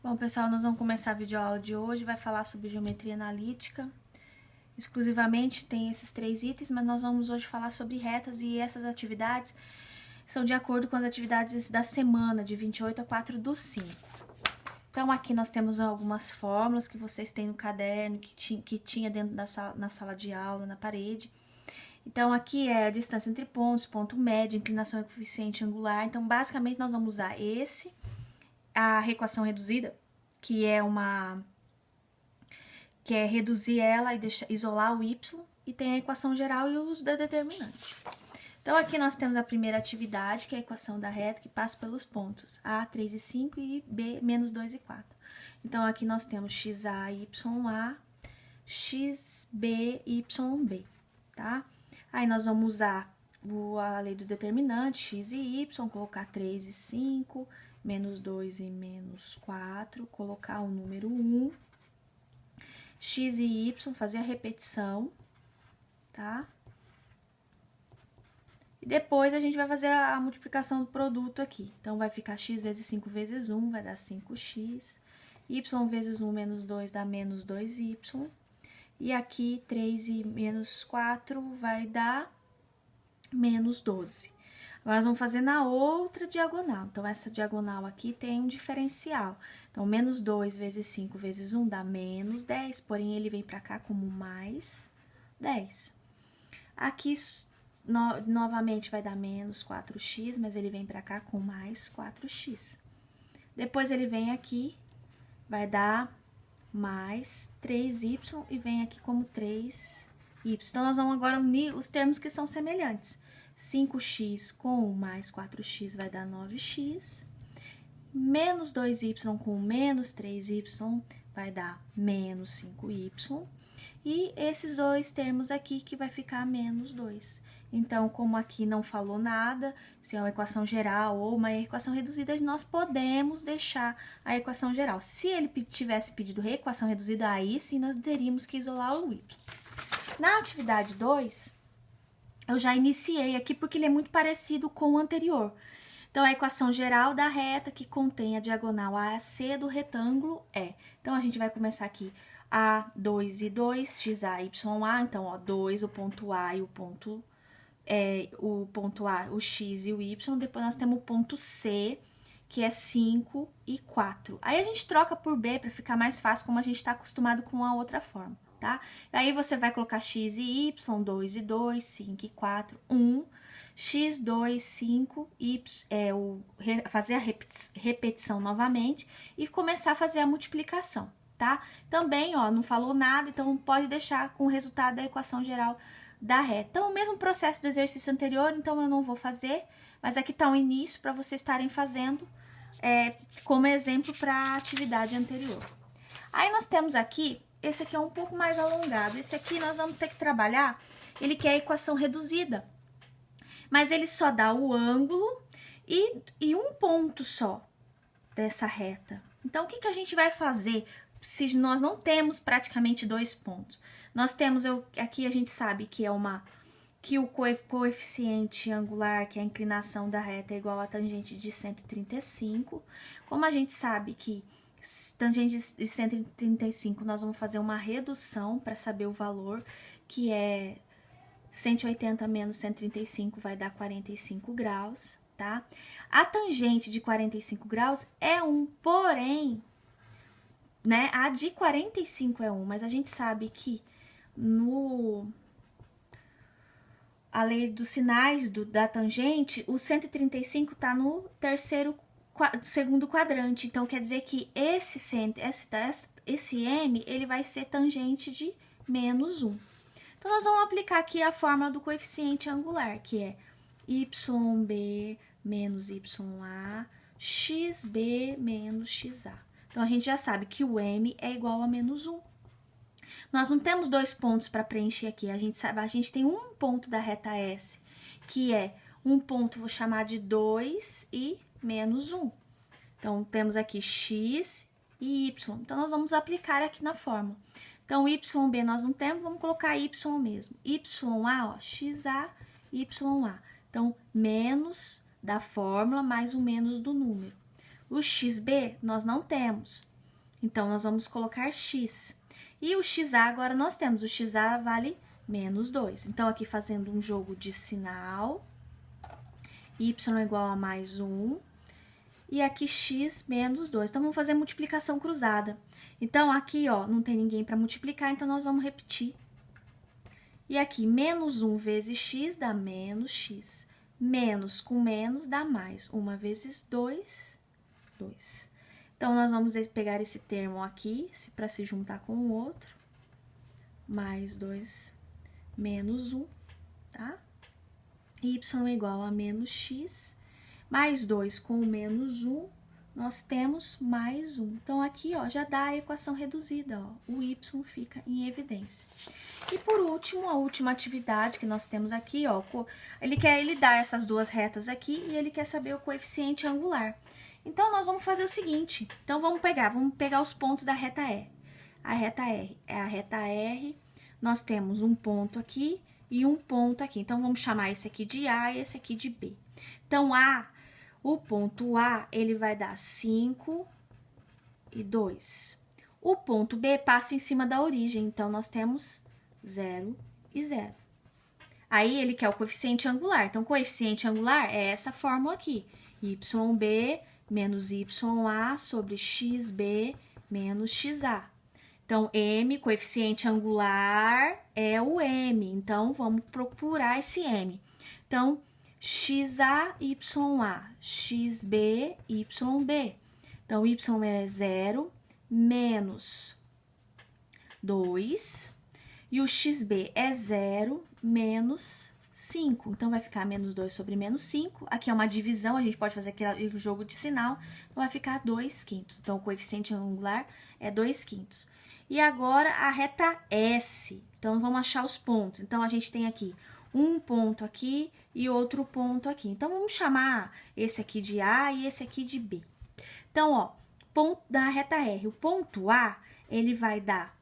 Bom, pessoal, nós vamos começar a videoaula de hoje, vai falar sobre geometria analítica. Exclusivamente tem esses 3 itens, mas nós vamos hoje falar sobre retas e essas atividades são de acordo com as atividades da semana, de 28 a 4/5. Então, aqui nós temos algumas fórmulas que vocês têm no caderno, que tinha dentro na sala de aula, na parede. Então, aqui é a distância entre pontos, ponto médio, inclinação e coeficiente angular. Então, basicamente, nós vamos usar a equação reduzida, que é reduzir ela e isolar o y, e tem a equação geral e o uso da determinante. Então, aqui nós temos a primeira atividade, que é a equação da reta que passa pelos pontos A, 3 e 5 e B, menos 2 e 4. Então, aqui nós temos xa, ya, xb, yb, tá? Aí, nós vamos usar a lei do determinante, x e y, colocar 3 e 5, menos 2 e menos 4, colocar o número 1, x e y, fazer a repetição, tá? E depois a gente vai fazer a multiplicação do produto aqui. Então, vai ficar x vezes 5 vezes 1, vai dar 5x. Y vezes 1 menos 2 dá menos 2y. E aqui, 3 e menos 4 vai dar menos 12. Agora, nós vamos fazer na outra diagonal. Então, essa diagonal aqui tem um diferencial. Então, menos 2 vezes 5 vezes 1 dá menos 10, porém, ele vem pra cá como mais 10. Aqui, novamente, vai dar menos 4x, mas ele vem pra cá com mais 4x. Depois, ele vem aqui, vai dar mais 3y e vem aqui como 3y. Então, nós vamos agora unir os termos que são semelhantes. 5x com mais 4x vai dar 9x. Menos 2y com menos 3y vai dar menos 5y. E esses dois termos aqui que vai ficar menos 2. Então, como aqui não falou nada, se é uma equação geral ou uma equação reduzida, nós podemos deixar a equação geral. Se ele tivesse pedido equação reduzida, aí sim nós teríamos que isolar o y. Na atividade 2, eu já iniciei aqui porque ele é muito parecido com o anterior. Então, a equação geral da reta que contém a diagonal AC do retângulo é. Então, a gente vai começar aqui A, 2 e 2, xa, ya. Então, ó, 2, o ponto A e o ponto A, o x e o y. Depois, nós temos o ponto C, que é 5 e 4. Aí, a gente troca por B para ficar mais fácil, como a gente está acostumado com a outra forma. Tá? Aí, você vai colocar x e y, 2 e 2, 5 e 4, 1, x, 2, 5, y, fazer a repetição novamente e começar a fazer a multiplicação, tá? Também, ó, não falou nada, então pode deixar com o resultado da equação geral da reta. Então, o mesmo processo do exercício anterior, então eu não vou fazer, mas aqui tá o início para vocês estarem fazendo como exemplo para a atividade anterior. Aí, nós temos aqui. Esse aqui é um pouco mais alongado. Esse aqui nós vamos ter que trabalhar, ele quer a equação reduzida. Mas ele só dá o ângulo e um ponto só dessa reta. Então, o que a gente vai fazer se nós não temos praticamente 2 pontos? Nós temos, aqui a gente sabe que que o coeficiente angular, que é a inclinação da reta, é igual a tangente de 135. Como a gente sabe que tangente de 135, nós vamos fazer uma redução para saber o valor, que é 180 menos 135 vai dar 45 graus, tá? A tangente de 45 graus é 1, porém, né, a de 45 é 1, mas a gente sabe que a lei dos sinais da tangente, o 135 está no segundo quadrante, então quer dizer que esse M, ele vai ser tangente de menos 1. Então, nós vamos aplicar aqui a fórmula do coeficiente angular, que é YB menos YA, XB menos XA. Então, a gente já sabe que o M é igual a menos 1. Nós não temos 2 pontos para preencher aqui, a gente tem um ponto da reta S, que é um ponto, vou chamar de 2 e menos 1. Então, temos aqui x e y. Então, nós vamos aplicar aqui na fórmula. Então, YB nós não temos, vamos colocar Y mesmo. YA, ó, XA, YA. Então, menos da fórmula mais o menos do número. O XB nós não temos. Então, nós vamos colocar x. E o xa agora nós temos, o xa vale menos 2. Então, aqui fazendo um jogo de sinal, y é igual a mais 1, e aqui x menos 2. Então, vamos fazer multiplicação cruzada. Então, aqui, ó, não tem ninguém para multiplicar, então nós vamos repetir. E aqui, menos 1 vezes x dá menos x. Menos com menos dá mais. 1 vezes 2, 2. Então, nós vamos pegar esse termo aqui, para se juntar com o outro. Mais 2, menos 1, tá? Y é igual a menos x. Mais 2 com menos 1, nós temos mais 1. Então, aqui, ó, já dá a equação reduzida, ó. O y fica em evidência. E, por último, a última atividade que nós temos aqui, ó, ele dá essas duas retas aqui e ele quer saber o coeficiente angular. Então, nós vamos fazer o seguinte. Então, vamos pegar os pontos da reta E. A reta R é a reta R, nós temos um ponto aqui e um ponto aqui. Então, vamos chamar esse aqui de A e esse aqui de B. Então, o ponto A, ele vai dar 5 e 2. O ponto B passa em cima da origem, então, nós temos 0 e 0. Aí, ele quer o coeficiente angular. Então, o coeficiente angular é essa fórmula aqui. YB menos YA sobre XB menos XA. Então, M, coeficiente angular, é o M. Então, vamos procurar esse M. Então, XA, YA, XB, YB. Então, Y é 0 menos 2. E o XB é 0 menos 5. Então, vai ficar menos 2 sobre menos 5. Aqui é uma divisão, a gente pode fazer aquele jogo de sinal. Então, vai ficar 2/5. Então, o coeficiente angular é 2/5. E agora, a reta S. Então, vamos achar os pontos. Então, a gente tem aqui um ponto aqui e outro ponto aqui. Então, vamos chamar esse aqui de A e esse aqui de B. Então, ó, ponto da reta R. O ponto A, ele vai dar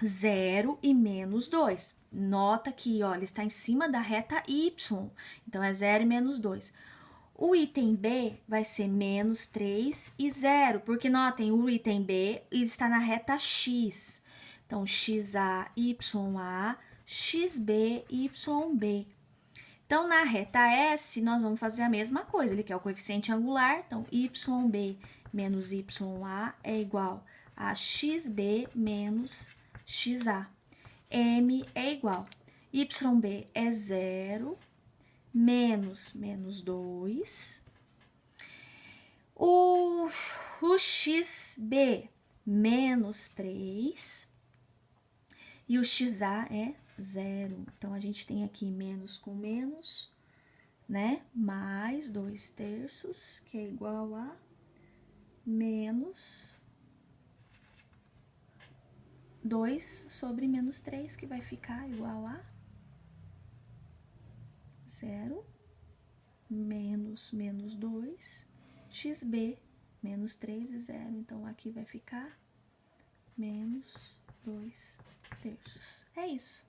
0 e menos 2. Nota que, ó, ele está em cima da reta Y. Então, é 0 e menos 2. O item B vai ser menos 3 e 0, porque notem, o item B está na reta X. Então, XA, YA, XB, YB. Então, na reta S, nós vamos fazer a mesma coisa. Ele quer o coeficiente angular, então, YB menos YA é igual a XB menos XA. M é igual. YB é 0 menos 2. O XB menos 3. E o XA é 0. Então, a gente tem aqui menos com menos, né? Mais 2/3, que é igual a menos 2 sobre menos 3, que vai ficar igual a 0 menos 2, XB menos 3 e 0. Então, aqui vai ficar menos 2/3. É isso.